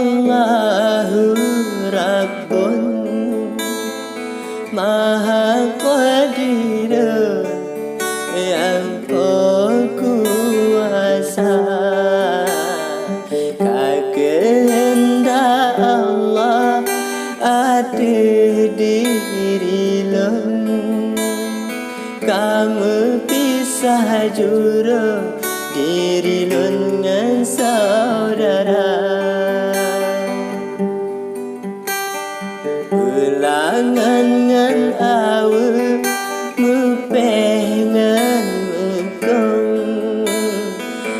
Allahu Rabbun Maha Qadir yang kuasa. Kehendak Allah ada diri lon, kamu pisah juru diri lon dengan saudara. Ulangan ngan awe mupengan mekong,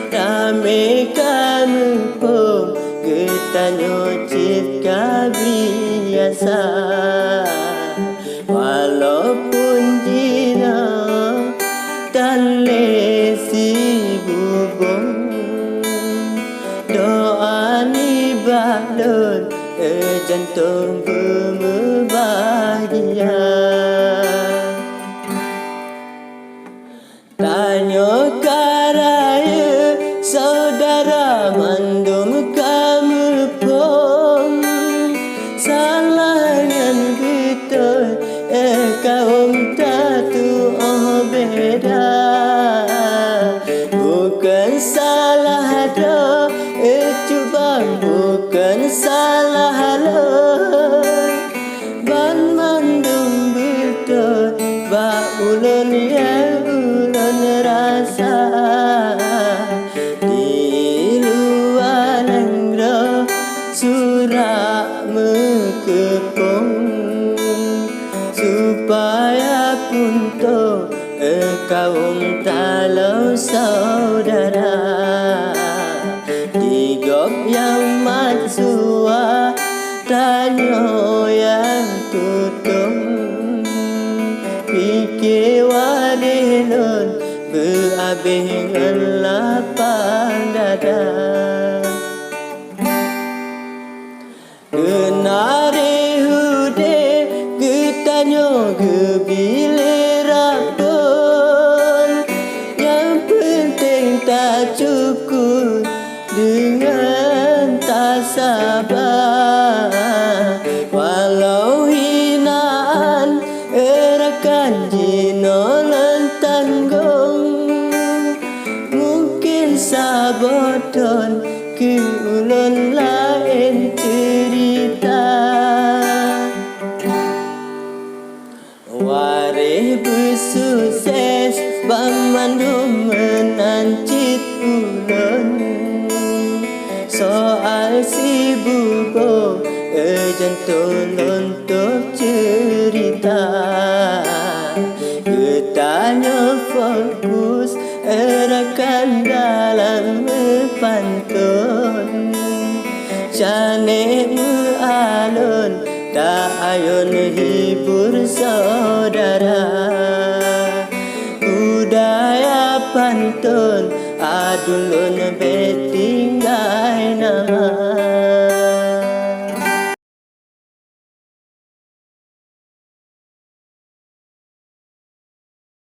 rame kamu pun ketanyo cipka biasa. Walaupun jina dan lesi bubong, doa ni balon jantung berbahagia. Tanya karaya saudara mandum kamu pun salah yang betul, kaum tatu beda. Bukan salah do cubang, bukan salah lo ban mandum betul. Ba ulun yang ulun rasa di luar negara surat mekepung, supaya punto kaum talau saudara. Digop yang matsua tanyo yang tutung, fikir wadilun berabingan lapang dada. Kenari hude ketanyo kebilir rapun, yang penting tak cukup dengan tak sabar. Walau hinaan erakan jino lantanggung, mungkin saboton ke ulun lain cerita. Warih bersukses bamandum menancit ulun, soal si bubo jantung untuk cerita. Ketanya fokus erakan dalam pantun, canik alun tak ayun hibur saudara. Budaya pantun adulun betinggai nama.